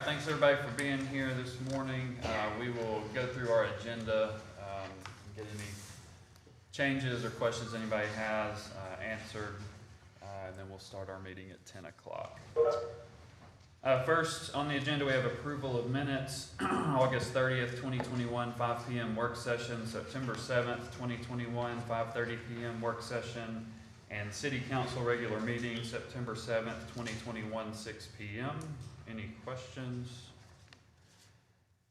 Thanks everybody for being here this morning. We will go through our agenda, get any changes or questions anybody has answered, and then we'll start our meeting at 10 o'clock. First on the agenda we have approval of minutes, August 30th, 2021, 5 p.m. work session, September 7th, 2021, 5:30 p.m. work session, and City Council regular meeting, September 7th, 2021, 6 p.m. Any questions?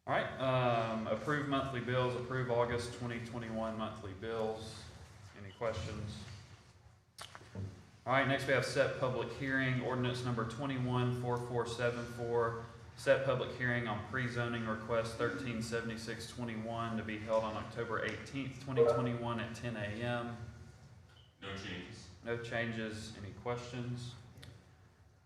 All right, approve monthly bills, approve August 2021 monthly bills. Any questions? All right, next we have set public hearing, ordinance number 214474, set public hearing on pre-zoning request 137621 to be held on October 18th, 2021 at 10 a.m. No changes. No changes. Any questions?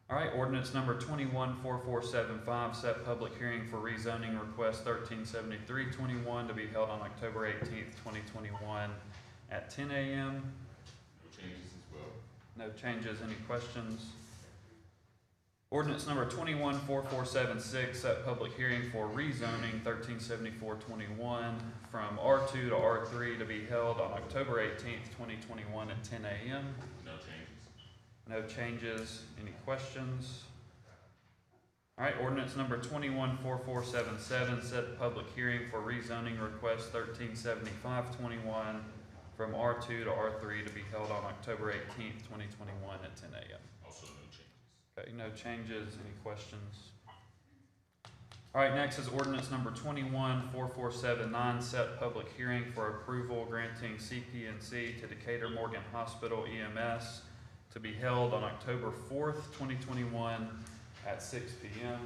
All right, ordinance number 214475, set public hearing for rezoning request 137321 to be held on October 18th, 2021 at 10 a.m. No changes as well. No changes. Any questions? Ordinance number 214476, set public hearing for rezoning 137421 from R2 to R3 to be held on October 18th, 2021 at 10 a.m. No changes. No changes. Any questions? All right, ordinance number 214477, set public hearing for rezoning request 137521 from R2 to R3 to be held on October 18th, 2021 at 10 a.m. Also no changes. Okay, no changes. Any questions? All right, next is ordinance number 214479, set public hearing for approval granting CP&C to Decatur Morgan Hospital EMS to be held on October 4th, 2021 at 6 p.m.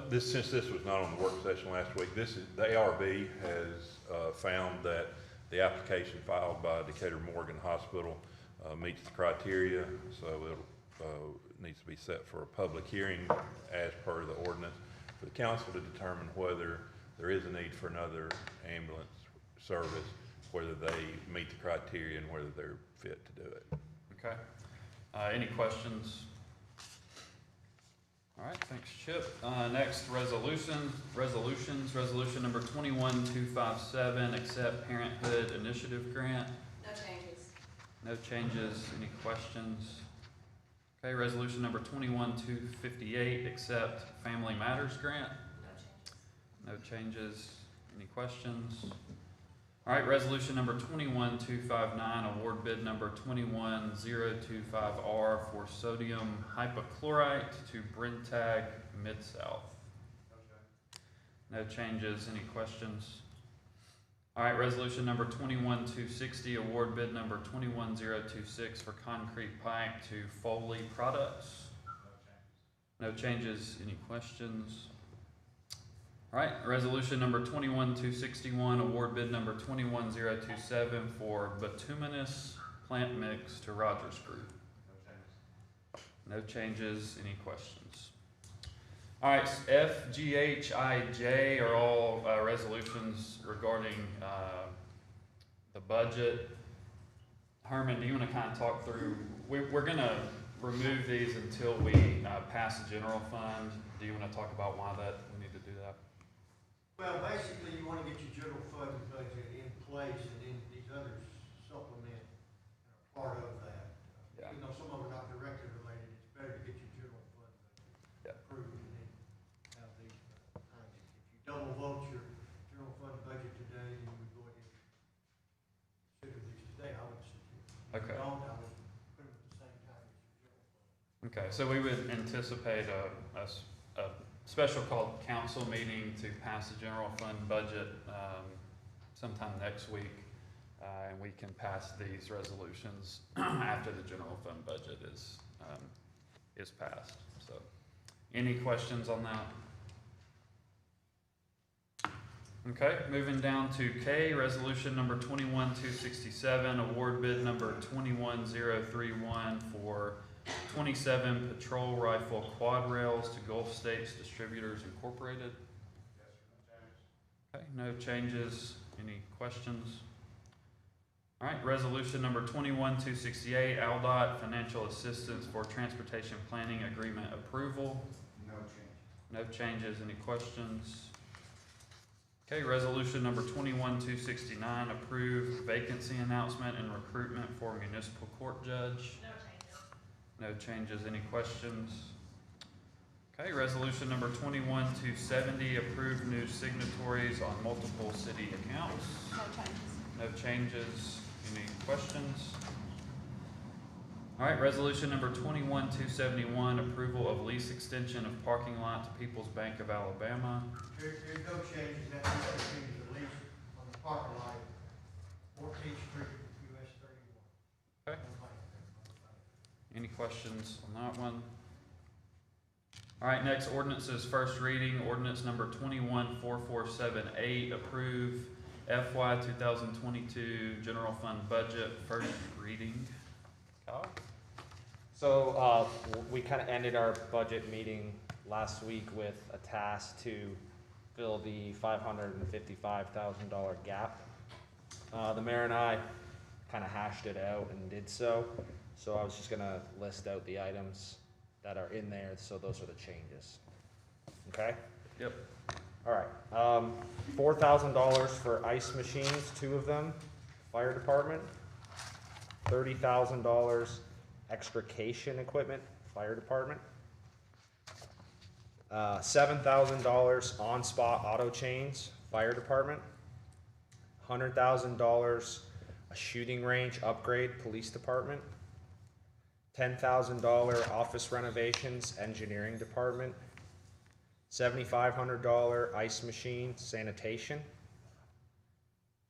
Since this was not on the work session last week, the ARB has found that the application filed by Decatur Morgan Hospital meets the criteria, so it needs to be set for a public hearing as per the ordinance for the council to determine whether there is a need for another ambulance service, whether they meet the criteria and whether they're fit to do it. Okay. Any questions? All right, thanks, Chip. Next, resolutions. Resolution number 21257, accept Parenthood Initiative Grant. No changes. No changes. Any questions? Okay, resolution number 21258, accept Family Matters Grant. No changes. No changes. Any questions? All right, resolution number 21259, award bid number 21025R for sodium hypochlorite to Brentag Mid-South. No changes. Any questions? All right, resolution number 21260, award bid number 21026 for concrete pipe to Foley Products. No changes. Any questions? All right, resolution number 21261, award bid number 21027 for bituminous plant mix to Rogers Group. No changes. Any questions? All right, F, G, H, I, J are all resolutions regarding the budget. Herman, do you want to kind of talk through? We're going to remove these until we pass the general fund. Do you want to talk about why that we need to do that? Well, basically, you want to get your general fund budget in place, and then these others supplement part of that. Yeah. Even though some of them are not directly related, it's better to get your general fund budget approved and then have these things. If you double vote your general fund budget today, then we go ahead and consider these today. I would suggest. Okay. I would put them at the same time as your general fund. Okay, so we would anticipate a special called council meeting to pass the general fund budget sometime next week, and we can pass these resolutions after the general fund budget is passed. So, any questions on that? Okay, moving down to K, resolution number 21267, award bid number 21031 for 27 patrol rifle quad rails to Gulf States Distributors Incorporated. Okay, no changes. Any questions? All right, resolution number 21268, ALDOT financial assistance for transportation planning agreement approval. No change. No changes, any questions? Okay, resolution number 21-269, approve vacancy announcement and recruitment for municipal court judge. No changes. No changes, any questions? Okay, resolution number 21-270, approve new signatories on multiple city accounts. No changes. No changes, any questions? All right, resolution number 21-271, approval of lease extension of parking lot to People's Bank of Alabama. There's no changes, that lease continues at least on the parking lot, 14th Street, US 31. Okay. Any questions on that one? All right, next, ordinances, first reading, ordinance number 21-4478, approve FY 2022 general fund budget, first reading. Kyle? So, we kind of ended our budget meeting last week with a task to fill the $555,000 gap. The mayor and I kind of hashed it out and did so. So I was just gonna list out the items that are in there, so those are the changes. Okay? Yep. All right, $4,000 for ice machines, 2 of them, fire department. $30,000 extrication equipment, fire department. $7,000 on-spot auto chains, fire department. $100,000 a shooting range upgrade, police department. $10,000 office renovations, engineering department. $7,500 ice machine, sanitation.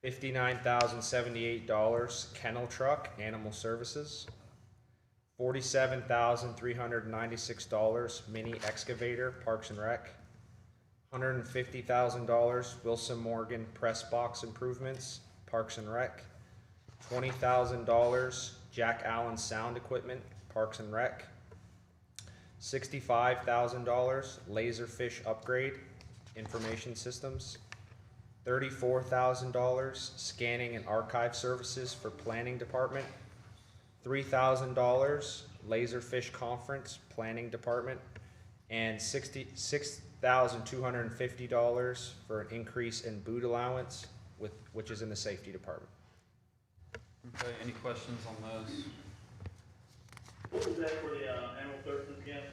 $59,078 kennel truck, animal services. $47,396 mini excavator, Parks and Rec. $150,000 Wilson Morgan press box improvements, Parks and Rec. $20,000 Jack Allen sound equipment, Parks and Rec. $65,000 laserfish upgrade, information systems. $34,000 scanning and archive services for planning department. $3,000 laserfish conference, planning department. And $66,250 for an increase in boot allowance, which is in the safety department. Okay, any questions on those? What was that for the animal services again?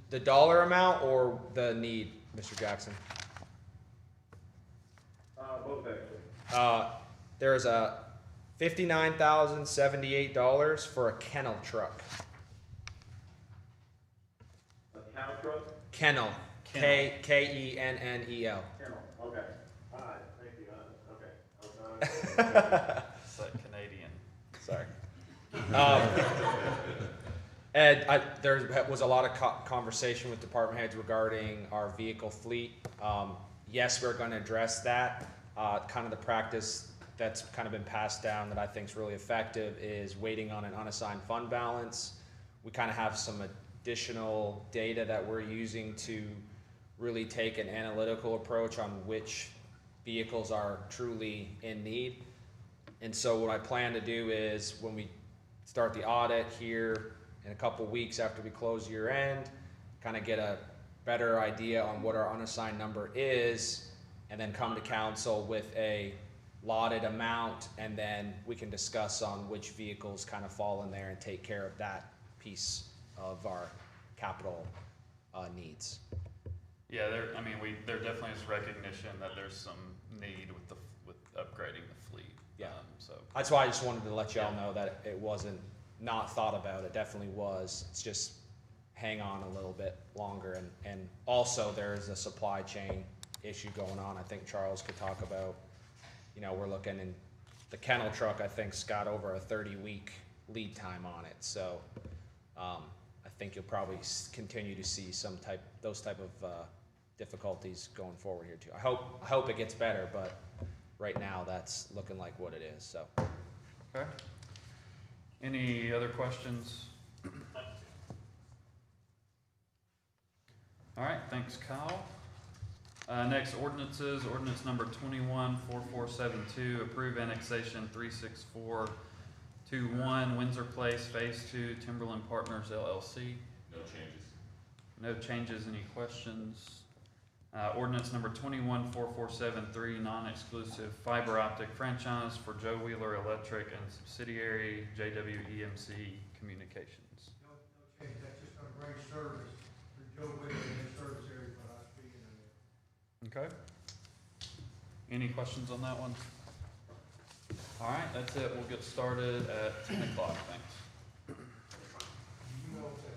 The dollar amount or the need, Mr. Jackson? Both actually. There is a $59,078 for a kennel truck. A cow truck? Kennel. Kennel. Kennel. Kennel, okay. All right, thank you, okay. It's that Canadian. Sorry. Ed, there was a lot of conversation with department heads regarding our vehicle fleet. Yes, we're going to address that. Kind of the practice that's kind of been passed down that I think is really effective is waiting on an unassigned fund balance. We kind of have some additional data that we're using to really take an analytical approach on which vehicles are truly in need. And so what I plan to do is when we start the audit here in a couple weeks after we close year end, kind of get a better idea on what our unassigned number is, and then come to council with a allotted amount, and then we can discuss on which vehicles kind of fall in there and take care of that piece of our capital needs. Yeah, there definitely is recognition that there's some need with upgrading the fleet. Yeah. So That's why I just wanted to let y'all know that it wasn't not thought about. It definitely was. It's just hang on a little bit longer, and also there's a supply chain issue going on. I think Charles could talk about, we're looking in the kennel truck, I think's got over a 30-week lead time on it. So I think you'll probably continue to see those type of difficulties going forward here too. I hope it gets better, but right now that's looking like what it is. So okay. Any other questions? All right, thanks, Kyle. Next, ordinances. Ordinance number 21-4472, approve annexation 36421 Windsor Place Phase 2, Timberland Partners LLC. No changes. No changes, any questions? Ordinance number 214473, non-exclusive fiber optic franchise for Joe Wheeler Electric and subsidiary JWEMC Communications. No change, that's just gonna bring service through Joe Wheeler in their service area for high-speed internet. Okay. Any questions on that one? All right, that's it. We'll get started at 10 o'clock. Thanks. You know that.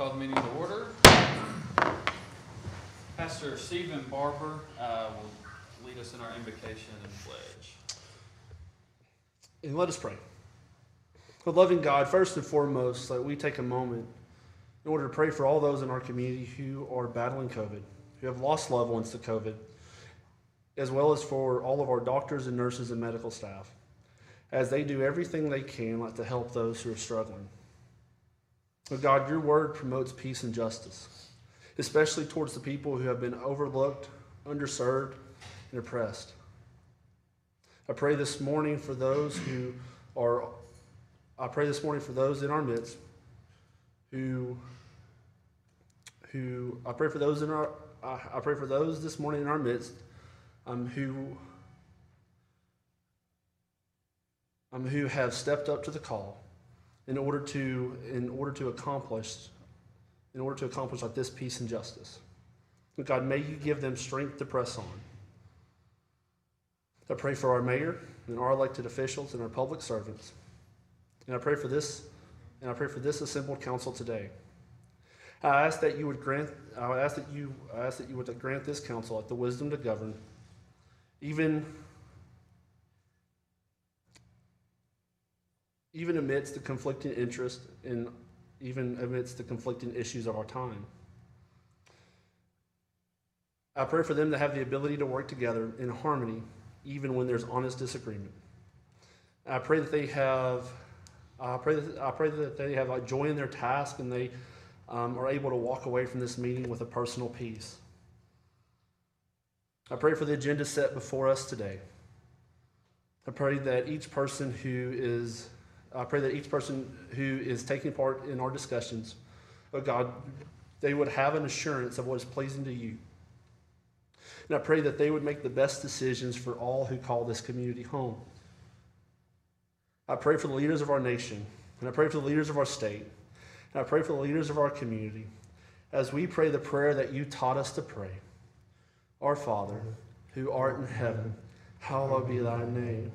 call the meeting to order. Pastor Stephen Barber will lead us in our invocation and pledge. And let us pray. Oh, loving God, first and foremost, that we take a moment in order to pray for all those in our community who are battling COVID, who have lost loved ones to COVID, as well as for all of our doctors and nurses and medical staff, as they do everything they can to help those who are struggling. Oh God, your word promotes peace and justice, especially towards the people who have been overlooked, underserved, and oppressed. I pray this morning for those in our midst I pray for those this morning in our midst who have stepped up to the call in order to accomplish like this peace and justice. And God, may you give them strength to press on. I pray for our mayor and our elected officials and our public servants. And I pray for this assembled council today. I ask that you would grant this council the wisdom to govern, even amidst the conflicting interests and even amidst the conflicting issues of our time. I pray for them to have the ability to work together in harmony, even when there's honest disagreement. I pray that they have joy in their task, and they are able to walk away from this meeting with a personal peace. I pray for the agenda set before us today. I pray that each person who is taking part in our discussions, oh God, they would have an assurance of what is pleasing to you. And I pray that they would make the best decisions for all who call this community home. I pray for the leaders of our nation, and I pray for the leaders of our state, and I pray for the leaders of our community as we pray the prayer that you taught us to pray. Our Father, who art in heaven, hallowed be thy name.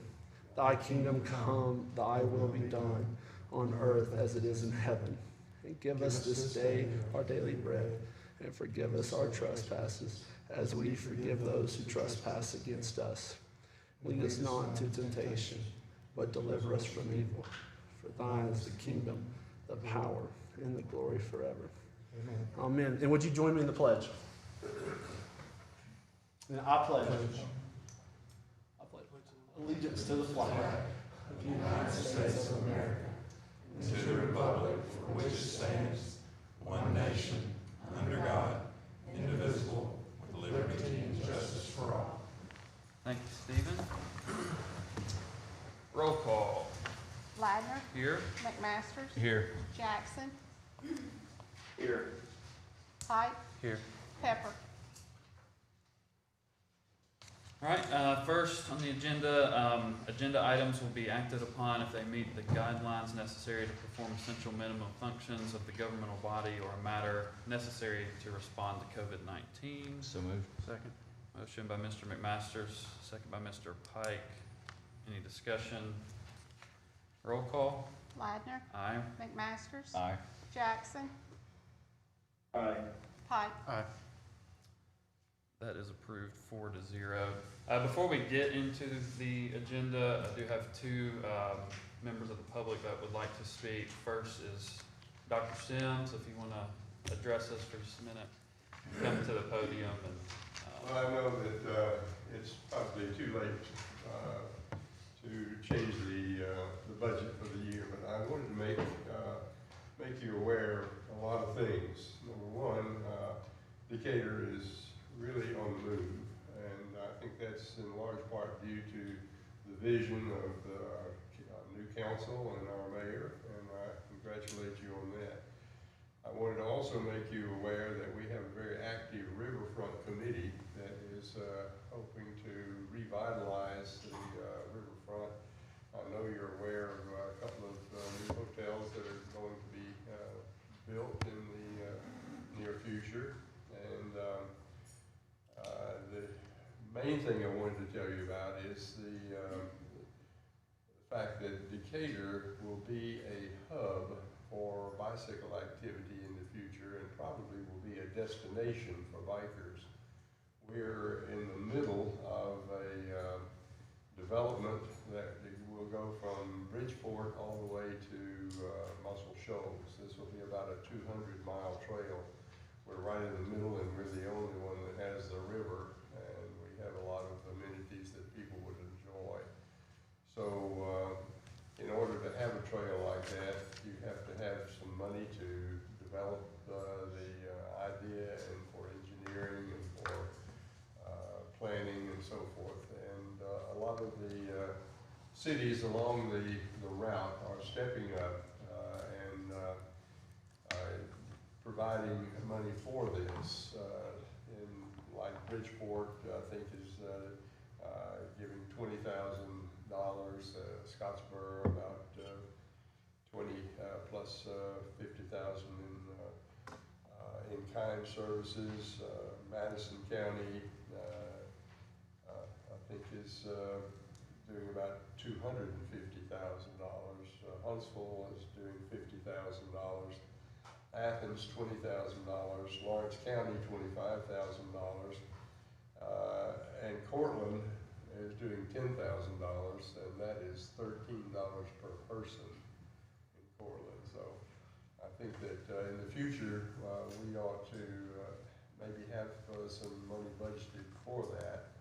Thy kingdom come, thy will be done, on earth as it is in heaven. And give us this day our daily bread, and forgive us our trespasses, as we forgive those who trespass against us. Lead us not into temptation, but deliver us from evil. For thine is the kingdom, the power, and the glory forever. Amen. And would you join me in the pledge? And I pledge allegiance to the flag of the United States of America, and to the republic for which it stands, one nation, under God, indivisible, with liberty and justice for all. Thank you, Stephen. Roll call. Ladner, Here. McMasters, Here. Jackson, Here. Pike, Here. Pepper. All right, first on the agenda, agenda items will be acted upon if they meet the guidelines necessary to perform essential minimum functions of the governmental body or a matter necessary to respond to COVID-19. So moved. Second. Motion by Mr. McMasters, second by Mr. Pike. Any discussion? Roll call. Ladner, Aye. McMasters, Aye. Jackson, Aye. Pike. Aye. That is approved 4-0. Before we get into the agenda, I do have two members of the public that would like to speak. First is Dr. Sims, if you want to address us for just a minute. Come to the podium and. Well, I know that it's probably too late to change the budget for the year, but I wanted to make you aware of a lot of things. Number one, Decatur is really on the move, and I think that's in large part due to the vision of the new council and our mayor, and I congratulate you on that. I wanted to also make you aware that we have a very active riverfront committee that is hoping to revitalize the riverfront. I know you're aware of a couple of new hotels that are going to be built in the near future, and the main thing I wanted to tell you about is the fact that Decatur will be a hub for bicycle activity in the future and probably will be a destination for bikers. We're in the middle of a development that will go from Bridgeport all the way to Muscle Shoals. This will be about a 200-mile trail. We're right in the middle, and we're the only one that has the river, and we have a lot of amenities that people would enjoy. So in order to have a trail like that, you have to have some money to develop the idea, and for engineering and for planning and so forth. And a lot of the cities along the route are stepping up and providing money for this. In like Bridgeport, I think is giving $20,000. Scottsboro about 20 plus 50,000 in kind services. Madison County, I think is doing about $250,000. Huntsville is doing $50,000. Athens, $20,000. Lawrence County, $25,000. And Cortland is doing $10,000, and that is $13 per person in Cortland. So I think that in the future, we ought to maybe have some money budgeted for that.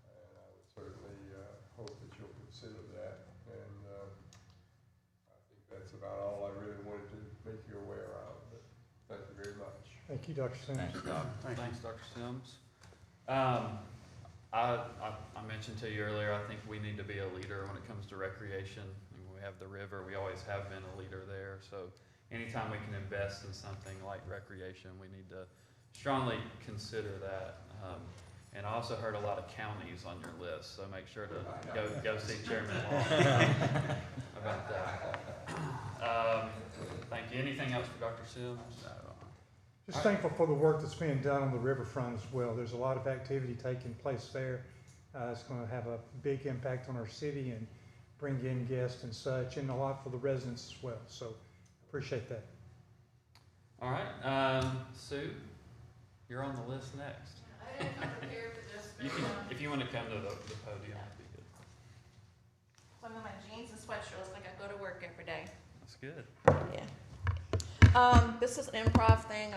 And I would certainly hope that you'll consider that. And I think that's about all I really wanted to make you aware of. But thank you very much. Thank you, Dr. Sims. Thanks, Doc. Thanks, Dr. Sims. I mentioned to you earlier, I think we need to be a leader when it comes to recreation. We have the river, we always have been a leader there. So anytime we can invest in something like recreation, we need to strongly consider that. And I also heard a lot of counties on your list, so make sure to go see Chairman Long about that. Thank you. Anything else for Dr. Sims? Just thankful for the work that's being done on the riverfront as well. There's a lot of activity taking place there. It's going to have a big impact on our city and bring in guests and such, and a lot for the residents as well. So appreciate that. All right, Sue, you're on the list next. I didn't come prepared for this, but You can, if you want to come to the podium, that'd be good. so I'm in my jeans and sweatshirts like I go to work every day. That's good. Yeah. This is an improv thing.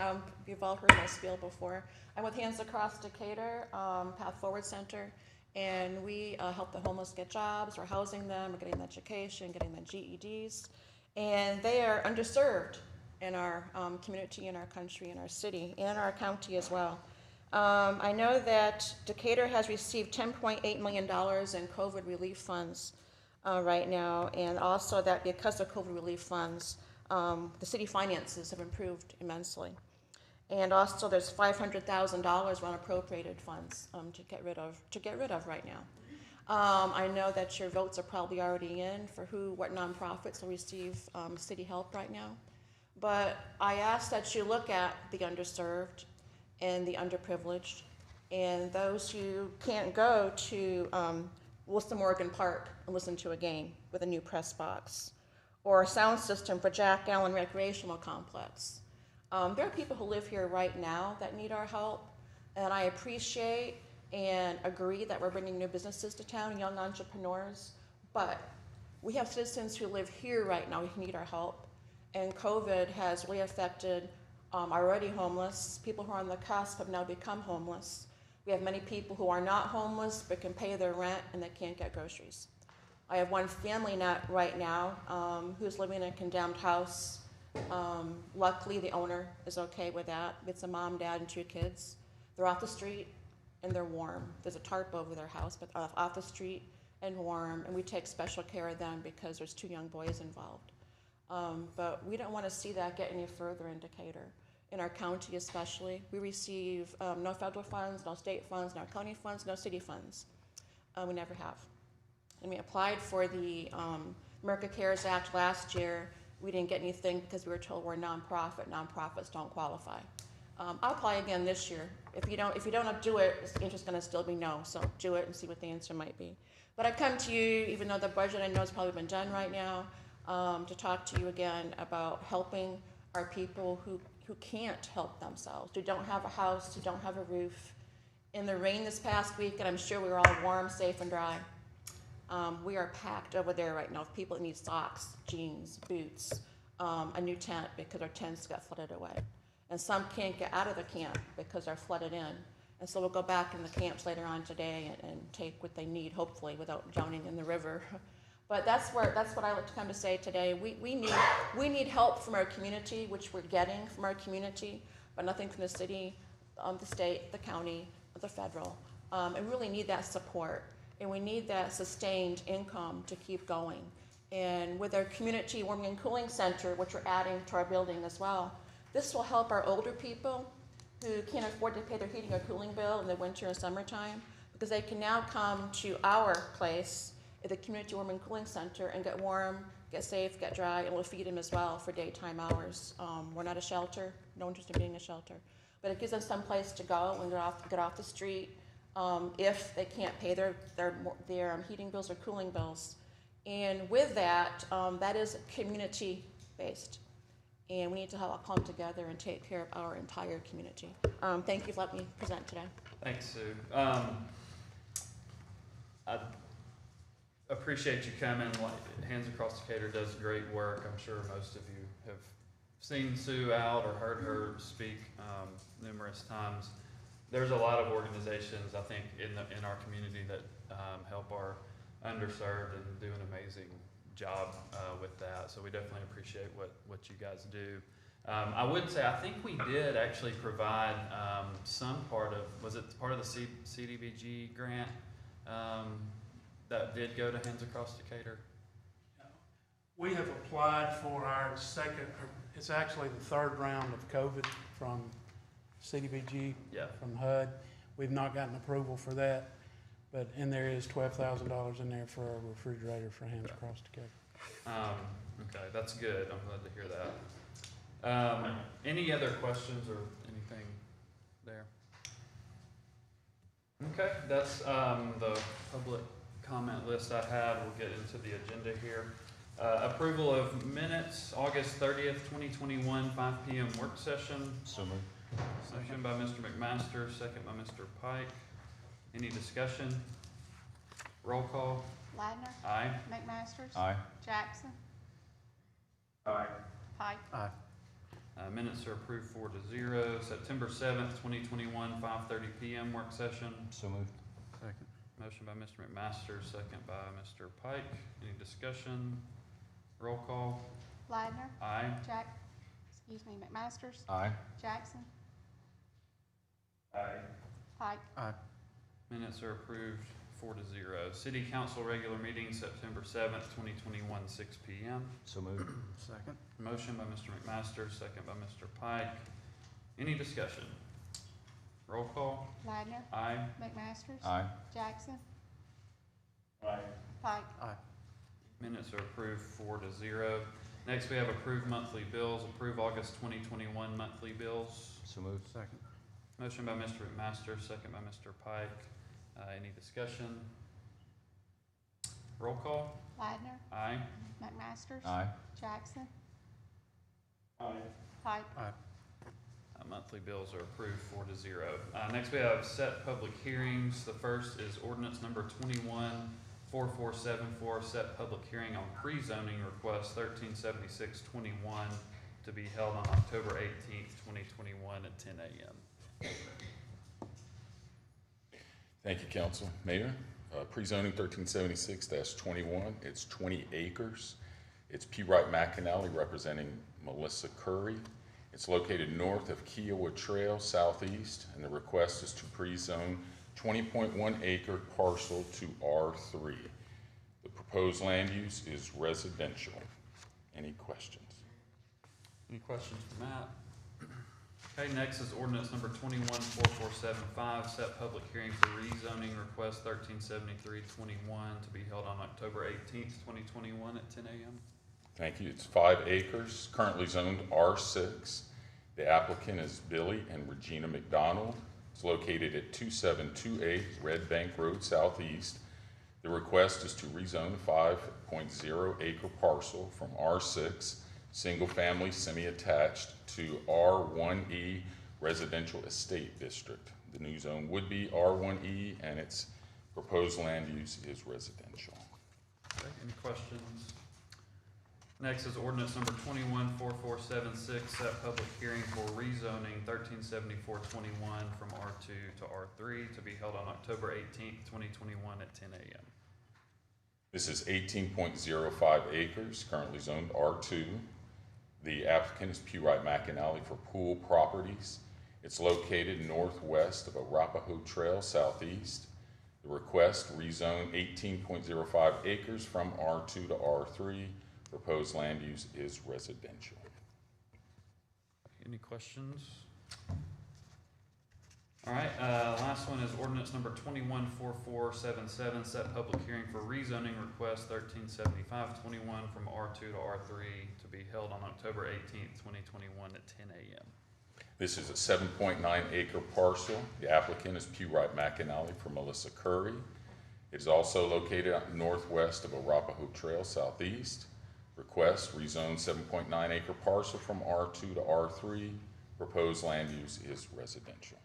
You've all heard my spiel before. I'm with Hands Across Decatur, Path Forward Center, and we help the homeless get jobs. We're housing them, we're getting them education, getting them GEDs, and they are underserved in our community, in our country, in our city, and our county as well. I know that Decatur has received $10.8 million in COVID relief funds right now, and also that because of COVID relief funds, the city finances have improved immensely. And also there's $500,000 unappropriated funds to get rid of right now. I know that your votes are probably already in for what nonprofits will receive city help right now. But I ask that you look at the underserved and the underprivileged and those who can't go to Wilson Morgan Park and listen to a game with a new press box, or a sound system for Jack Allen Recreational Complex. There are people who live here right now that need our help, and I appreciate and agree that we're bringing new businesses to town, young entrepreneurs, but we have citizens who live here right now who need our help, and COVID has really affected already homeless. People who are on the cusp have now become homeless. We have many people who are not homeless but can pay their rent and they can't get groceries. I have one family right now who's living in a condemned house. Luckily, the owner is okay with that. It's a mom, dad, and 2 kids. They're off the street and they're warm. There's a tarp over their house, but off the street and warm, and we take special care of them because there's 2 young boys involved. But we don't want to see that get any further in Decatur. In our county especially, we receive no federal funds, no state funds, no county funds, no city funds. We never have. And we applied for the America Cares Act last year. We didn't get anything because we were told we're a nonprofit. Nonprofits don't qualify. I'll apply again this year. If you don't do it, the answer's going to still be no. So do it and see what the answer might be. But I come to you, even though the budget I know has probably been done right now, to talk to you again about helping our people who who can't help themselves, who don't have a house, who don't have a roof. In the rain this past week, and I'm sure we were all warm, safe, and dry, we are packed over there right now with people that need socks, jeans, boots, a new tent because our tents got flooded away. And some can't get out of the camp because they're flooded in. And so we'll go back in the camps later on today and take what they need, hopefully, without drowning in the river. But that's what I like to come to say today. We need help from our community, which we're getting from our community, but nothing from the city, the state, the county, or the federal. And really need that support. And we need that sustained income to keep going. And with our community warming and cooling center, which we're adding to our building as well, this will help our older people who can't afford to pay their heating or cooling bill in the winter and summertime, because they can now come to our place at the community warming and cooling center and get warm, get safe, get dry, and we'll feed them as well for daytime hours. We're not a shelter, no interest in being a shelter, but it gives them some place to go and get off the street if they can't pay their heating bills or cooling bills. And with that, that is community-based. And we need to all come together and take care of our entire community. Thank you for letting me present today. Thanks, Sue. I appreciate you coming. Hands Across Decatur does great work. I'm sure most of you have seen Sue out or heard her speak numerous times. There's a lot of organizations, I think, in our community that help our underserved and do an amazing job with that. So we definitely appreciate what you guys do. I would say, I think we did actually provide some part of, was it part of the CDBG grant that did go to Hands Across Decatur? We have applied for our it's actually the third round of COVID from CDBG, from HUD. We've not gotten approval for that, and there is $12,000 in there for a refrigerator for Hands Across Decatur. Okay, that's good. I'm glad to hear that. Any other questions or anything there? Okay, that's the public comment list I had. We'll get into the agenda here. Approval of minutes, August 30th, 2021, 5 p.m. work session. So moved. Motion by Mr. McMaster, second by Mr. Pike. Any discussion? Roll call. Ladner. Aye. McMasters. Aye. Jackson. Aye. Pike. Aye. Minutes are approved 4-0. September 7th, 2021, 5:30 p.m. work session. So moved. Second. Motion by Mr. McMaster, second by Mr. Pike. Any discussion? Roll call. Ladner. Aye. McMasters. Aye. Jackson. Aye. Pike. Aye. Minutes are approved 4-0. City Council regular meeting, September 7th, 2021, 6 p.m. So moved. Second. Motion by Mr. McMaster, second by Mr. Pike. Any discussion? Roll call. Ladner. Aye. McMasters. Aye. Jackson. Aye. Pike. Aye. Minutes are approved 4-0. Next, we have approved monthly bills. Approve August 2021 monthly bills. So moved. Second. Motion by Mr. McMaster, second by Mr. Pike. Any discussion? Roll call. Ladner. Aye. McMasters. Aye. Jackson. Aye. Pike. Aye. Monthly bills are approved 4-0. Next, we have set public hearings. The first is ordinance number 21-4474, set public hearing on pre-zoning request 137621 to be held on October 18th, 2021 at 10 a.m. Thank you, Council. Mayor, pre-zoning 1376-21, it's 20 acres. It's P. Wright McAnally representing Melissa Curry. It's located north of Kiowa Trail, southeast, and the request is to pre-zone 20.1 acre parcel to R3. The proposed land use is residential. Any questions? Any questions for Matt? Okay, next is ordinance number 21-4475, set public hearing for rezoning request 137321 to be held on October 18th, 2021 at 10 a.m. Thank you. It's 5 acres, currently zoned R6. The applicant is Billy and Regina McDonald. It's located at 2728 Red Bank Road Southeast. The request is to rezone the 5.0 acre parcel from R6 single-family semi-attached to R1E Residential Estate District. The new zone would be R1E, and its proposed land use is residential. Okay, any questions? Next is ordinance number 214476, set public hearing for rezoning 137421 from R2 to R3 to be held on October 18th, 2021 at 10 a.m. This is 18.05 acres, currently zoned R2. The applicant is Pewright McAnally for Pool Properties. It's located northwest of Arapahoe Trail southeast. The request rezone 18.05 acres from R2 to R3. Proposed land use is residential. Any questions? All right, last one is ordinance number 214477, set public hearing for rezoning request 137521 from R2 to R3 to be held on October 18th, 2021 at 10 a.m. This is a 7.9 acre parcel. The applicant is Pewright McAnally for Melissa Curry. It is also located northwest of Arapahoe Trail southeast. Request rezone 7.9 acre parcel from R2 to R3. Proposed land use is residential.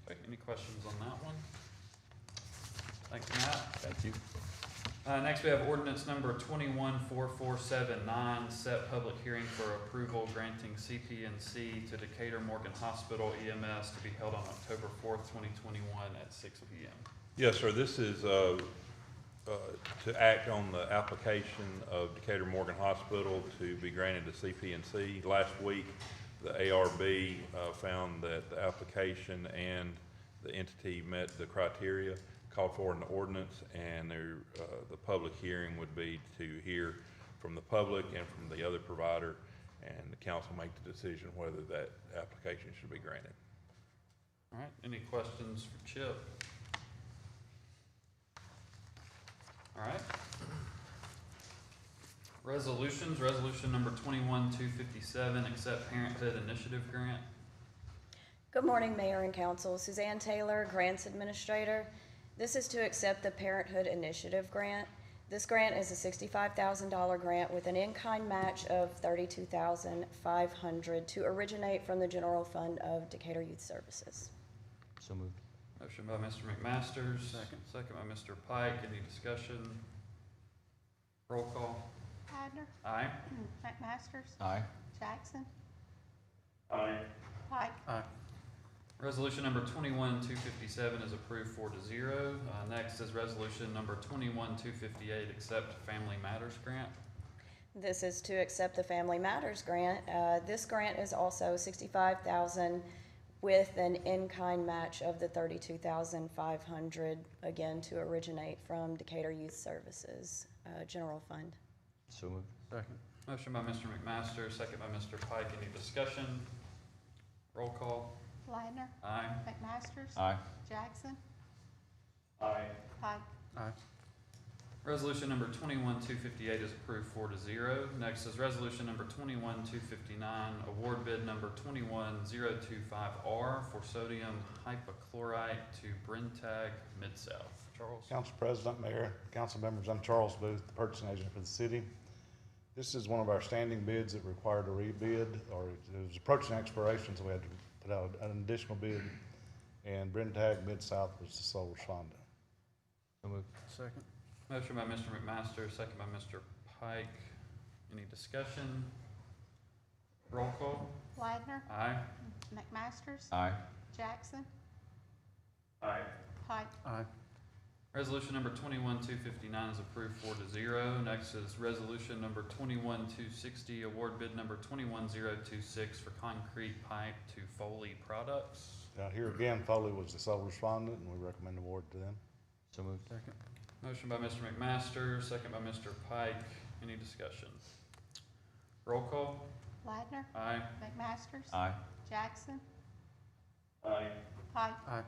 Okay, any questions on that one? Thank you, Matt. Thank you. Next, we have ordinance number 214479, set public hearing for approval granting CP&C to Decatur Morgan Hospital EMS to be held on October 4th, 2021 at 6 p.m. Yes, sir. This is to act on the application of Decatur Morgan Hospital to be granted to CP&C. Last week, the ARB found that the application and the entity met the criteria called for in the ordinance, and the public hearing would be to hear from the public and from the other provider, and the council make the decision whether that application should be granted. All right, any questions for Chip? All right. Resolutions, resolution number 21257, accept Parenthood Initiative Grant. Good morning, Mayor and Council. Suzanne Taylor, Grants Administrator. This is to accept the Parenthood Initiative Grant. This grant is a $65,000 grant with an in-kind match of $32,500 to originate from the General Fund of Decatur Youth Services. So moved. Motion by Mr. McMasters. Second by Mr. Pike. Any discussion? Roll call. Badner, Aye. McMasters, Aye. Jackson, Aye. Pike. Aye. Resolution number 21257 is approved 4-0. Next is resolution number 21258, accept Family Matters Grant. This is to accept the Family Matters Grant. This grant is also $65,000 with an in-kind match of the $32,500, again, to originate from Decatur Youth Services General Fund. So moved. Second. Motion by Mr. McMaster, second by Mr. Pike. Any discussion? Roll call. Ladner, Aye. McMasters, Aye. Jackson, Aye. Pike. Aye. Resolution number 21258 is approved 4-0. Next is resolution number 21259, award bid number 21025R for sodium hypochlorite to Brentag Mid-South. Charles? Council President, Mayor, council members, I'm Charles Booth, the purchasing agent for the city. This is one of our standing bids that required a rebid, or it was approaching expiration, so we had to put out an additional bid, and Brentag Mid-South was the sole respondent. So moved. Second. Motion by Mr. McMaster, second by Mr. Pike. Any discussion? Roll call. Ladner, Aye. McMasters, Aye. Jackson, Aye. Pike. Aye. Resolution number 21259 is approved 4-0. Next is resolution number 21260, award bid number 21026 for concrete pipe to Foley Products. Here again, Foley was the sole respondent, and we recommend award to them. So moved. Second. Motion by Mr. McMaster, second by Mr. Pike. Any discussion? Roll call. Ladner, Aye. McMasters, Aye. Jackson, Aye. Pike. Aye.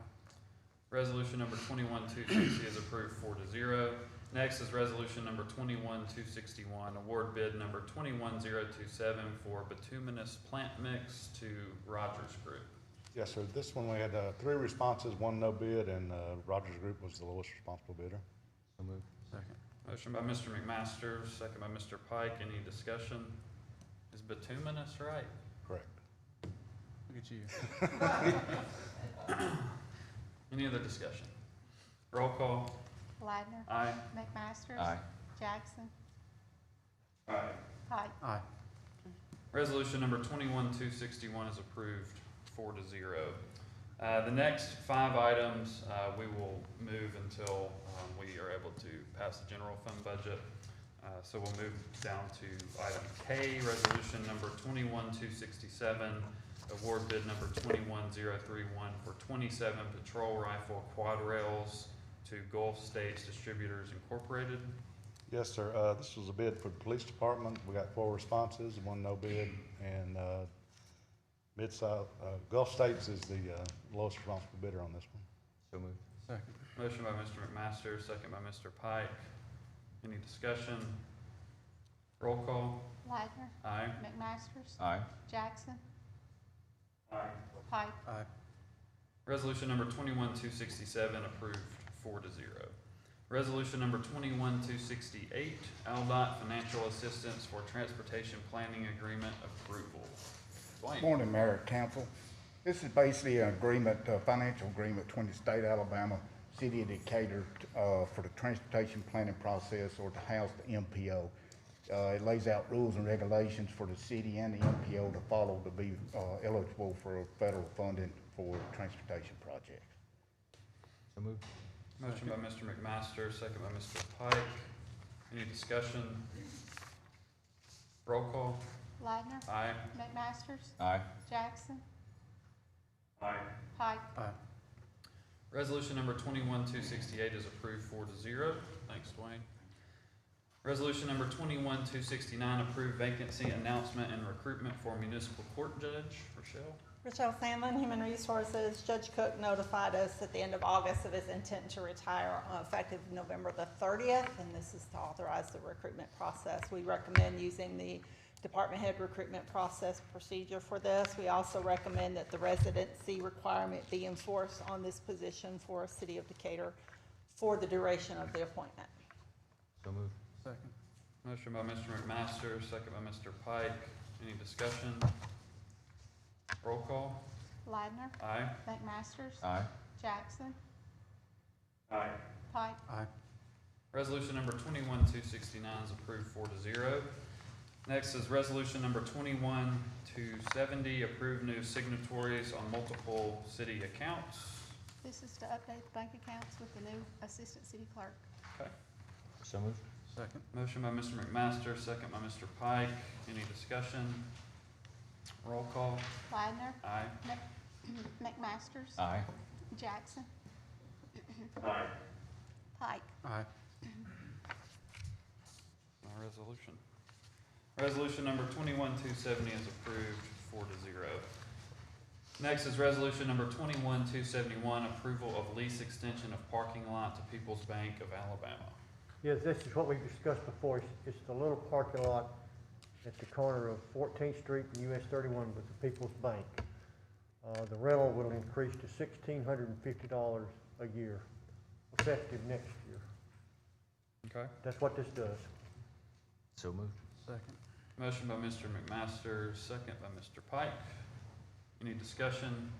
Resolution number 21260 is approved 4-0. Next is resolution number 21261, award bid number 21027 for bituminous plant mix to Rogers Group. Yes, sir. This one, we had 3 responses, 1 no bid, and Rogers Group was the lowest responsible bidder. So moved. Second. Motion by Mr. McMaster, second by Mr. Pike. Any discussion? Is bituminous right? Correct. Look at you. Any other discussion? Roll call. Ladner. Aye. McMaster. Aye. Jackson. Aye. Pike. Aye. Resolution number 21-261 is approved 4-0. The next 5 items, we will move until we are able to pass the general fund budget. So we'll move down to item K, resolution number 21-267, award bid number 21031 for 27 patrol rifle quad rails to Gulf States Distributors Incorporated. Yes, sir. This was a bid for the police department. We got 4 responses, 1 no bid, and Mid-South, Gulf States is the lowest responsible bidder on this one. So moved. Second. Motion by Mr. McMaster, second by Mr. Pike. Any discussion? Roll call. Ladner. Aye. McMaster. Aye. Jackson. Aye. Pike. Aye. Resolution number 21-267 approved 4-0. Resolution number 21-268, ALDOT financial assistance for transportation planning agreement approval. Dwayne. Morning, Mayor, Council. This is basically an agreement, a financial agreement between the state of Alabama, city of Decatur, for the transportation planning process, or to house the MPO. It lays out rules and regulations for the city and the MPO to follow to be eligible for federal funding for transportation projects. So moved. Motion by Mr. McMaster, second by Mr. Pike. Any discussion? Roll call. Ladner. Aye. McMaster. Aye. Jackson. Aye. Pike. Aye. Resolution number 21-268 is approved 4-0. Thanks, Dwayne. Resolution number 21-269, approved vacancy announcement and recruitment for municipal court judge. Rochelle? Rochelle Salmon, Human Resources. Judge Cook notified us at the end of August of his intent to retire effective November the 30th, and this is to authorize the recruitment process. We recommend using the department head recruitment process procedure for this. We also recommend that the residency requirement be enforced on this position for City of Decatur for the duration of the appointment. So moved. Second. Motion by Mr. McMaster, second by Mr. Pike. Any discussion? Roll call. Ladner. Aye. McMaster. Aye. Jackson. Aye. Pike. Aye. Resolution number 21-269 is approved 4-0. Next is resolution number 21-270, approve new signatories on multiple city accounts. This is to update the bank accounts with the new assistant city clerk. Okay. So moved. Second. Motion by Mr. McMaster, second by Mr. Pike. Any discussion? Roll call. Ladner. Aye. McMaster. Aye. Jackson. Aye. Pike. Aye. No resolution. Resolution number 21-270 is approved 4-0. Next is resolution number 21-271, approval of lease extension of parking lot to People's Bank of Alabama. Yes, this is what we've discussed before. It's the little parking lot at the corner of 14th Street and US 31 with the People's Bank. The rental will increase to $1,650 a year, effective next year. Okay. That's what this does. So moved. Second. Motion by Mr. McMaster, second by Mr. Pike. Any discussion?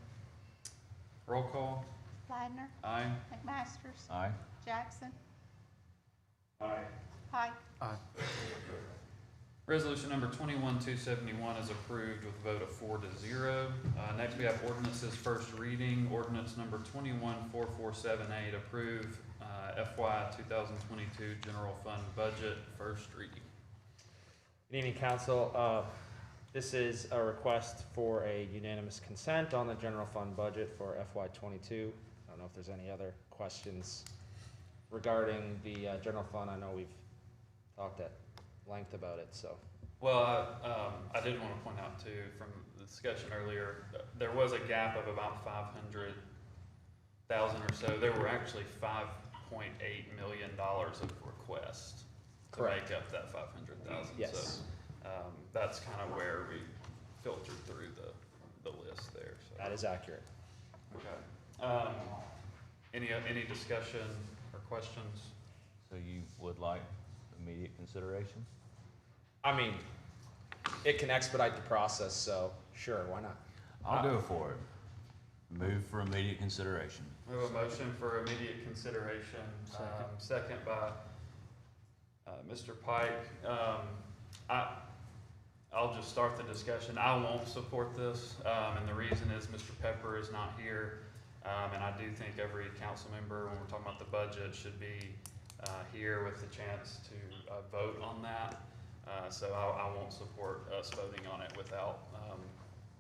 Roll call. Ladner. Aye. McMaster. Aye. Jackson. Aye. Pike. Aye. Resolution number 21-271 is approved with a vote of 4-0. Next we have ordinances first reading. Ordinance number 21-4478, approve FY 2022 general fund budget first reading. Good evening, Council. This is a request for a unanimous consent on the general fund budget for FY '22. I don't know if there's any other questions regarding the general fund. I know we've talked at length about it, so. Well, I did want to point out too, from the discussion earlier, there was a gap of about 500,000 or so. There were actually $5.8 million of requests to make up that 500,000. Yes. So that's kind of where we filtered through the list there. So. That is accurate. Okay. Any discussion or questions? So you would like immediate consideration? I mean, it can expedite the process, so sure, why not? I'll go for it. Move for immediate consideration. We have a motion for immediate consideration, second by Mr. Pike. I'll just start the discussion. I won't support this, and the reason is Mr. Pepper is not here. And I do think every council member, when we're talking about the budget, should be here with the chance to vote on that. So I won't support us voting on it without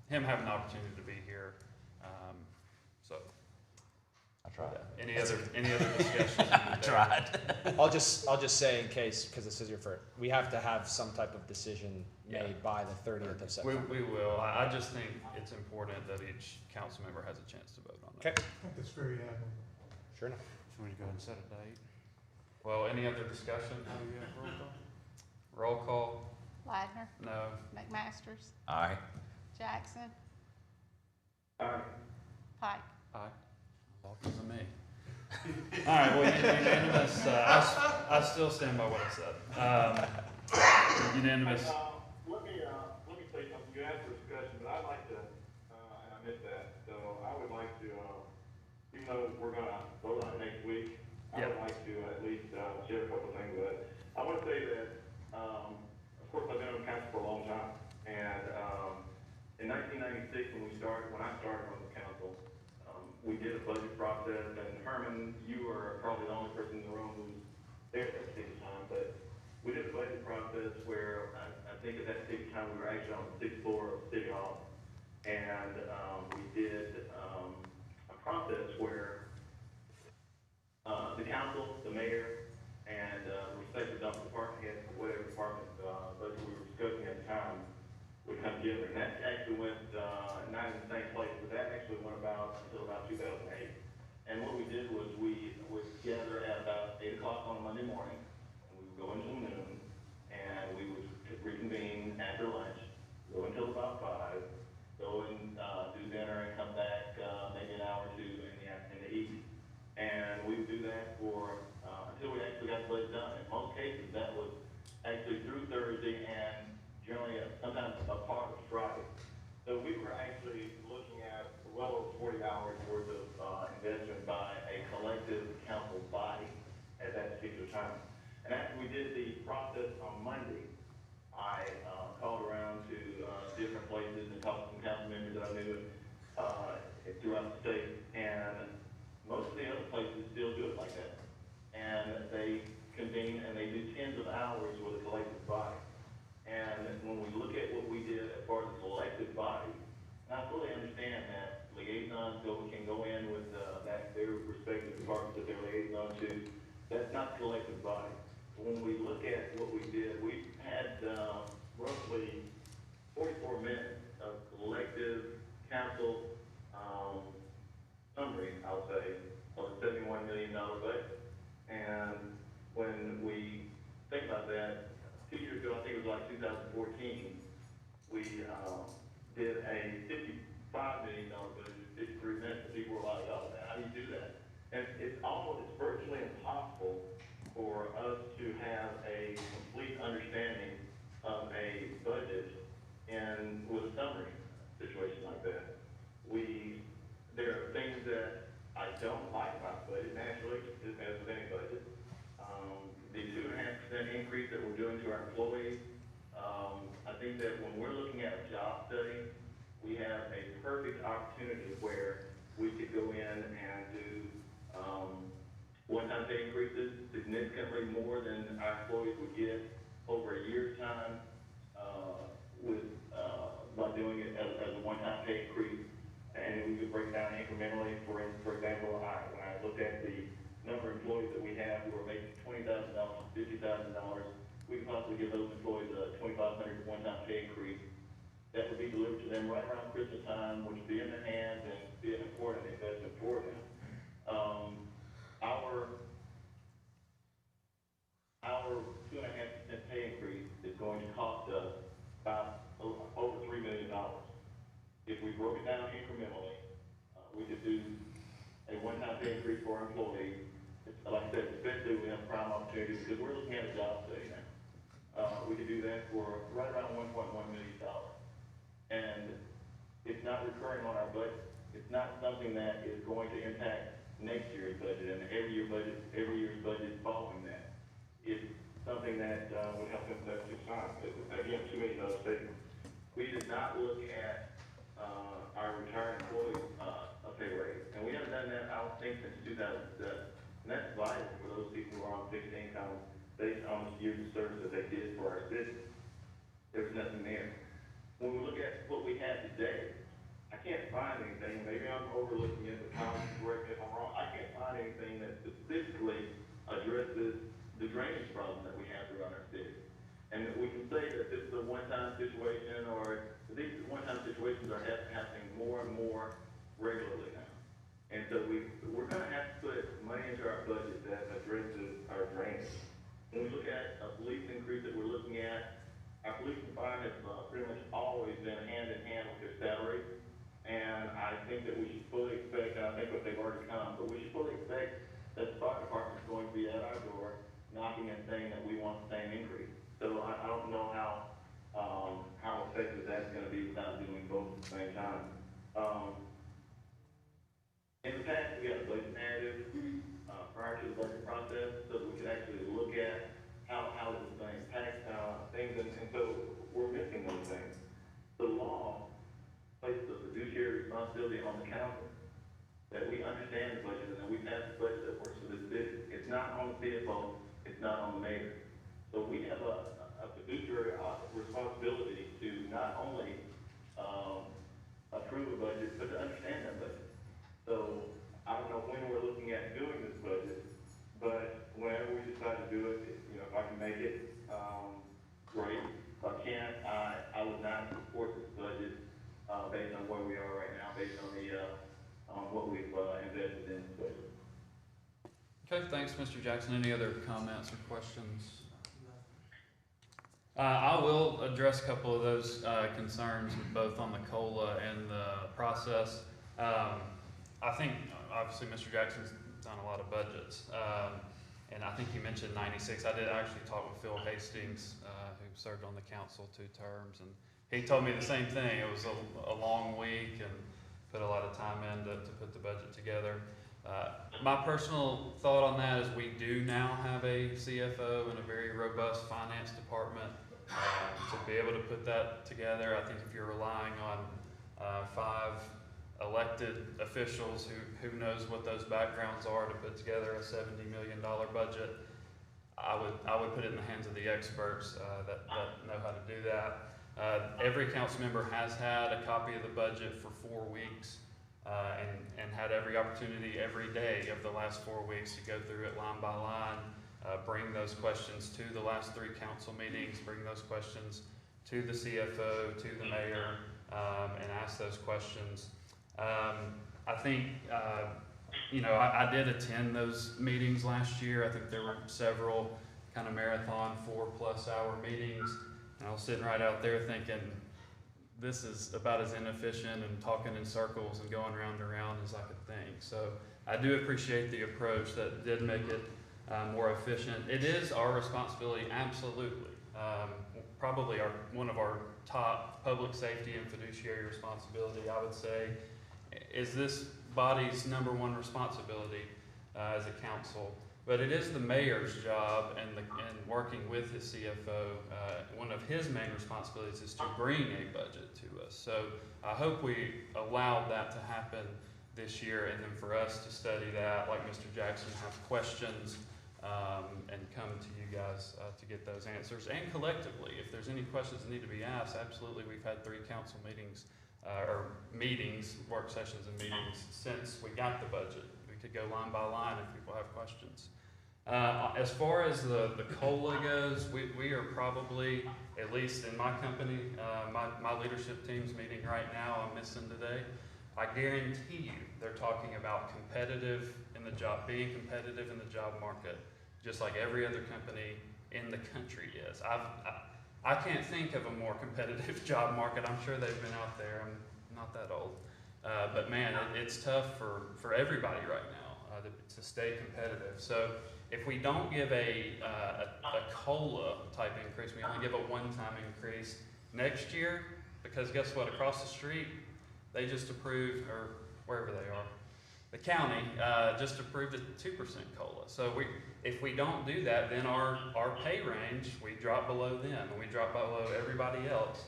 him having the opportunity to be here. So. I tried. Any other discussion? I tried. I'll just say in case, because this is your first, we have to have some type of decision made by the 30th of September. We will. I just think it's important that each council member has a chance to vote on it. Okay. I think that's very admirable. Sure enough. Should we go ahead and set a date? Well, any other discussion? Roll call? Ladner, No. McMasters, Aye. Jackson, Aye. Pike. Aye. All because of me. All right, well, unanimous, I still stand by what I said. Unanimous. Let me say something. You asked for discussion, but I'd like to, and I missed that, so I would like to, even though we're gonna vote on it next week, I would like to at least, share a couple of things with it. I wanna say that, of course, I've been on council for a long time, and, in 1996, when I started on the council, we did a budget process, and Herman, you are probably the only person in the room who's there at that particular time, but we did a budget process where I think at that particular time we were actually on the 6th floor of City Hall, and we did a process where the council, the mayor, and respective department heads for whatever department budget we were discussing at the time would come together, and that actually went not in the same place, but that actually went until about 2008. And what we did was we would gather at about 8 o'clock on a Monday morning, and we would go until noon, and we would reconvene after lunch, go until about 5, go and do dinner and come back maybe an hour or two in the evening. And we would do that for until we actually got the budget done. In most cases, that was actually through Thursday and generally sometimes a part of Friday. So we were actually looking at well over 40 hours worth of investment by a collective council body at that particular time. And after we did the process on Monday, I called around to different places and talked to some council members that I knew throughout the state, and most of the other places still do it like that. And they convene and they do tens of hours with a collective body. And when we look at what we did as far as the collective body, and I fully understand that liaisons can go in with their respective departments that they're liaison to. That's not the collective body. When we look at what we did, we had roughly 44 minutes of collective council summary, I'll say, of a $71 million budget. And when we think about that, 2 years ago, I think it was like 2014, we did a $55 million budget, 53 minutes, and people were like, oh, man, how do you do that? And it's virtually impossible for us to have a complete understanding of a budget with a summary situation like that. There are things that I don't like about the budget, naturally, as with any budget. The 2.5% increase that we're doing to our employees, I think that when we're looking at a job study, we have a perfect opportunity where we could go in and do one-time pay increases significantly more than our employees would get over a year's time by doing it as a one-time pay increase. And we could break it down incrementally. For example, when I looked at the number of employees that we have who are making $20,000, $50,000, we could possibly give those employees a $2,500 one-time pay increase that would be delivered to them right around Christmas time, which would be in their hands and be an important investment for them. Our 2.5% pay increase is going to cost us about over $3 million. If we broke it down incrementally, we could do a one-time pay increase for our employees. Like I said, especially we have prime opportunities because we're looking at a job study now. we could do that for right around $1.1 million. And it's not recurring on our budget. It's not something that is going to impact next year's budget and every year's budget following that. It's something that would help impact your time. Again, $2 million statement. We did not look at our retired employees' pay raise, and we haven't done that, I don't think, since 2007. And that's vital for those people who are on fixed income based on the years of service that they did for our city. There's nothing there. When we look at what we have today, I can't find anything, maybe I'm overlooking it, but Tom, correct me if I'm wrong, I can't find anything that specifically addresses the drainage problem that we have around our city. And we can say that this is a one-time situation, or these one-time situations are happening more and more regularly now. And so we're gonna have to put money into our budget that addresses our drainage. When we look at a police increase that we're looking at, our police and fire have pretty much always been hand in hand with their salaries. And I think that we should fully expect, and I think that they've already come, but we should fully expect that the fire department is going to be at our door knocking and saying that we want the same increase. So I don't know how effective that's gonna be without doing both at the same time. In the past, we had a budget narrative, prior to the budget process, so we could actually look at how this is going to impact, things, and so we're missing those things. The law places a fiduciary responsibility on the council, that we understand the budget and that we pass the budget that works for this city. It's not on the CFO, it's not on the mayor. So we have a fiduciary responsibility to not only approve a budget, but to understand that budget. So I don't know when we're looking at doing this budget, but whenever we decide to do it, you know, if I can make it, great. If I can't, I would not support this budget based on where we are right now, based on the what we've invested in this budget. Okay, thanks, Mr. Jackson. Any other comments or questions? I will address a couple of those concerns, both on the COLA and the process. I think, obviously, Mr. Jackson's done a lot of budgets, and I think you mentioned 96. I did actually talk with Phil Hastings, who served on the council 2 terms, and he told me the same thing. It was a long week and put a lot of time in to put the budget together. My personal thought on that is we do now have a CFO and a very robust finance department to be able to put that together. I think if you're relying on 5 elected officials who knows what those backgrounds are to put together a $70 million budget, I would put it in the hands of the experts that know how to do that. Every council member has had a copy of the budget for 4 weeks and had every opportunity every day of the last 4 weeks to go through it line by line, bring those questions to the last 3 council meetings, bring those questions to the CFO, to the mayor, and ask those questions. I think, I did attend those meetings last year. I think there were several kind of marathon 4+ hour meetings. And I was sitting right out there thinking, this is about as inefficient and talking in circles and going round and round as I could think. So I do appreciate the approach that did make it more efficient. It is our responsibility, absolutely. Probably one of our top public safety and fiduciary responsibility, I would say, is this body's #1 responsibility as a council. But it is the mayor's job and working with his CFO, one of his main responsibilities is to bring a budget to us. So I hope we allowed that to happen this year, and then for us to study that, like Mr. Jackson, have questions and come to you guys to get those answers. And collectively, if there's any questions that need to be asked, absolutely. We've had 3 council meetings, work sessions and meetings since we got the budget. We could go line by line if people have questions. As far as the COLA goes, we are probably, at least in my company, my leadership team's meeting right now, I'm missing today. I guarantee you they're talking about being competitive in the job market, just like every other company in the country is. I can't think of a more competitive job market. I'm sure they've been out there. I'm not that old. But man, it's tough for everybody right now. to stay competitive. So if we don't give a COLA type increase, we only give a one-time increase next year, because guess what? Across the street, they just approved, or wherever they are, the county just approved a 2% COLA. So if we don't do that, then our pay range, we drop below them, and we drop below everybody else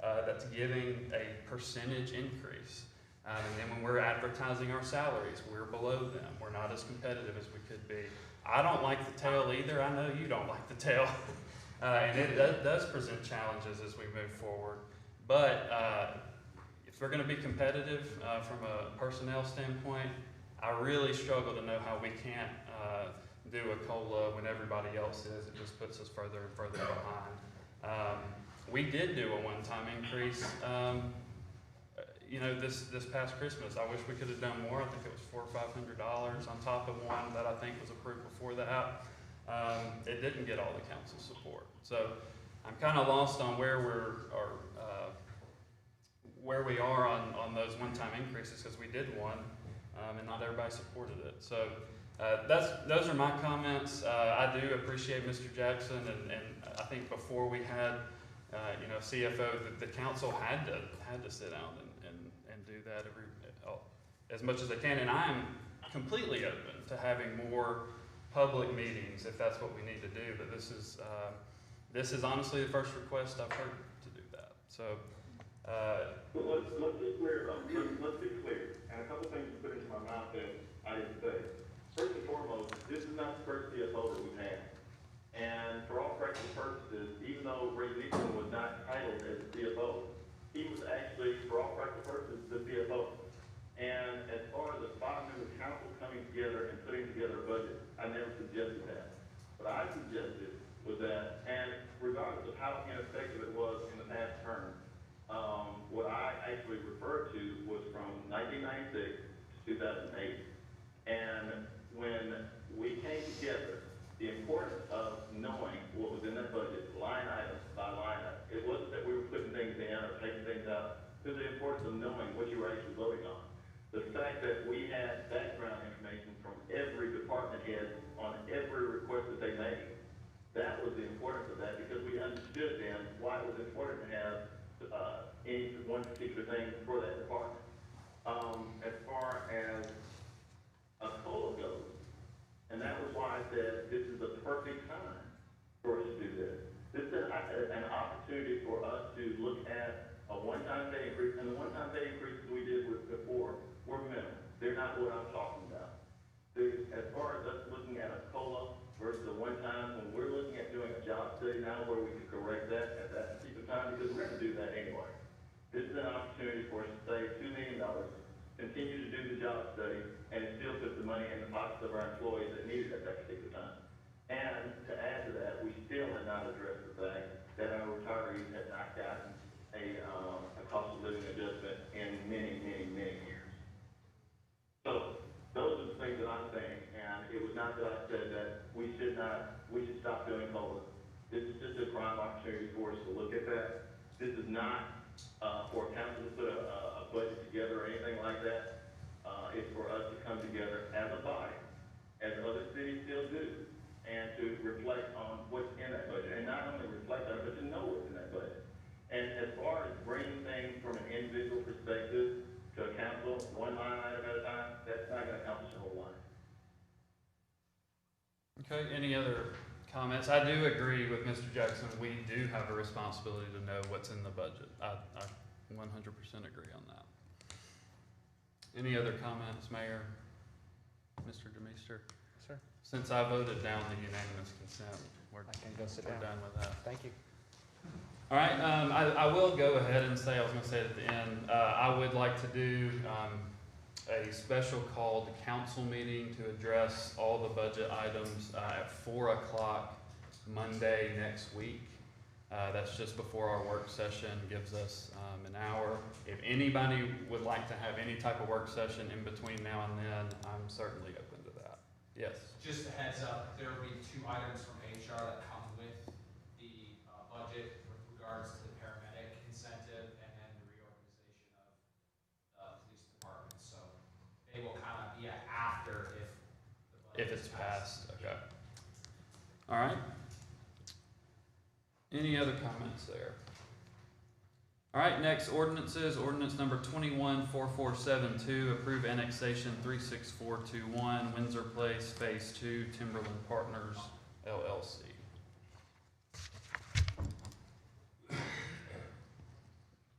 that's giving a percentage increase. And then when we're advertising our salaries, we're below them. We're not as competitive as we could be. I don't like the tail either. I know you don't like the tail. And it does present challenges as we move forward. But if we're going to be competitive from a personnel standpoint, I really struggle to know how we can't do a COLA when everybody else is. It just puts us further and further behind. We did do a one-time increase, this past Christmas. I wish we could have done more. I think it was $400 or $500 on top of one that I think was approved before that. It didn't get all the council support. So I'm kind of lost on where we are on those one-time increases, because we did one, and not everybody supported it. So those are my comments. I do appreciate Mr. Jackson, and I think before we had CFO, the council had to sit down and do that as much as they can. And I'm completely open to having more public meetings if that's what we need to do. But this is honestly the first request I've heard to do that. So. Well, let's be clear, let's be clear. And a couple things to put into my mouth that I didn't say. First and foremost, this is not the first CFO that we've had. And for all practical purposes, even though Rezoning was not titled as a CFO, he was actually, for all practical purposes, the CFO. And as far as the 5-member council coming together and putting together a budget, I never suggested that. What I suggested was that, and regardless of how ineffective it was in the past term, what I actually referred to was from 1996 to 2008. And when we came together, the importance of knowing what was in that budget, line item by line item, it wasn't that we were putting things in or taking things out. It was the importance of knowing what you were actually voting on. The fact that we had background information from every department head on every request that they made, that was the importance of that, because we understood then why it was important to have any one particular thing for that department. As far as a COLA goes, and that was why I said this is the perfect time for us to do this. This is an opportunity for us to look at a one-time pay increase, and the one-time pay increases we did before were minimal. They're not what I'm talking about. As far as us looking at a COLA versus a one-time, when we're looking at doing a job study now where we can correct that at that particular time, because we're going to do that anyway. This is an opportunity for us to save $2 million, continue to do the job study, and still put the money in the pockets of our employees that need it at that particular time. And to add to that, we still have not addressed the fact that our retirees have not gotten a cost of living adjustment in many, many, many years. So those are the things that I'm saying, and it was not that I said that we should stop doing COLA. This is just a prime opportunity for us to look at that. This is not for council to put a budget together or anything like that. It's for us to come together as a body, as other cities still do, and to reflect on what's in that budget. And not only reflect on it, but to know what's in that budget. And as far as bringing things from an individual perspective to a council, one line item at a time, that's not going to accomplish a whole lot. Okay, any other comments? I do agree with Mr. Jackson. We do have a responsibility to know what's in the budget. I 100% agree on that. Any other comments, Mayor? Mr. Demeester? Sir? Since I voted down the unanimous consent, we're done with that. Thank you. All right, I will go ahead and say, I was going to say it at the end, I would like to do a special called council meeting to address all the budget items at 4 o'clock Monday next week. That's just before our work session, gives us an hour. If anybody would like to have any type of work session in between now and then, I'm certainly open to that. Yes? Just a heads up, there will be 2 items from HR that come with the budget with regards to the paramedic incentive and then the reorganization of police departments. So they will kind of be after if if it's passed, okay. All right. Any other comments there? All right, next ordinances, ordinance number 214472, approve annexation 36421, Windsor Place, Phase 2, Timberland Partners, LLC.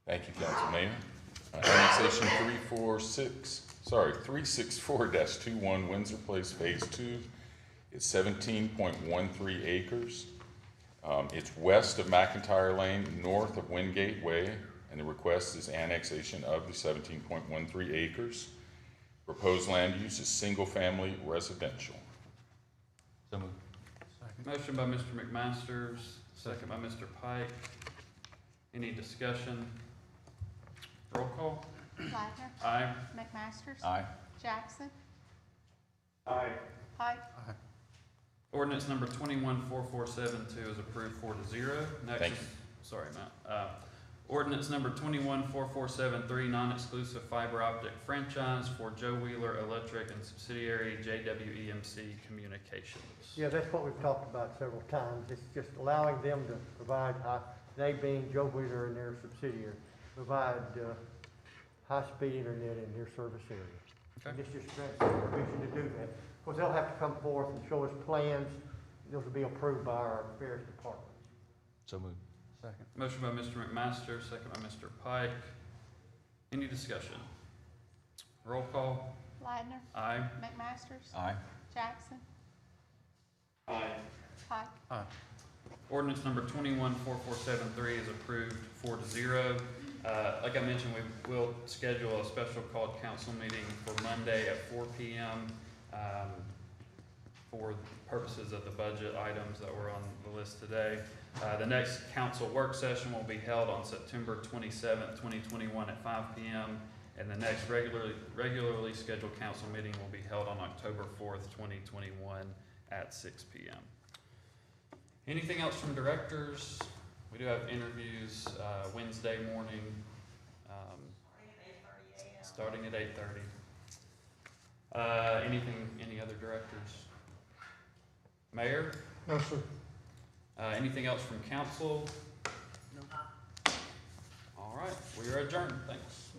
Thank you, Council Mayor. Annexation 364-21 Windsor Place Phase 2 is 17.13 acres. It's west of McIntyre Lane, north of Wingate Way, and the request is annexation of the 17.13 acres. Proposed land use is single-family residential. So moved. Motion by Mr. McMasters, second by Mr. Pike. Any discussion? Roll call. Ladner. Aye. McMasters. Aye. Jackson. Aye. Pike. Ordinance number 214472 is approved 4-0. Next, Thank you. Sorry, Matt. Ordinance number 214473, non-exclusive fiber optic franchise for Joe Wheeler Electric and subsidiary JWEMC Communications. Yeah, that's what we've talked about several times. It's just allowing them to provide, they being Joe Wheeler and their subsidiary, provide high-speed internet in their service area. Okay. And this just grants them permission to do that. Of course, they'll have to come forth and show us plans. Those will be approved by our various departments. So moved. Second. Motion by Mr. McMaster, second by Mr. Pike. Any discussion? Roll call. Ladner. Aye. McMasters. Aye. Jackson. Aye. Pike. Ordinance number 214473 is approved 4-0. Like I mentioned, we will schedule a special called council meeting for Monday at 4 p.m. For purposes of the budget items that were on the list today. The next council work session will be held on September 27th, 2021 at 5 p.m. And the next regularly scheduled council meeting will be held on October 4th, 2021 at 6 p.m. Anything else from directors? We do have interviews Wednesday morning, starting at 8:30. Any other directors? Mayor? No, sir. Anything else from council? No. All right, we are adjourned. Thanks.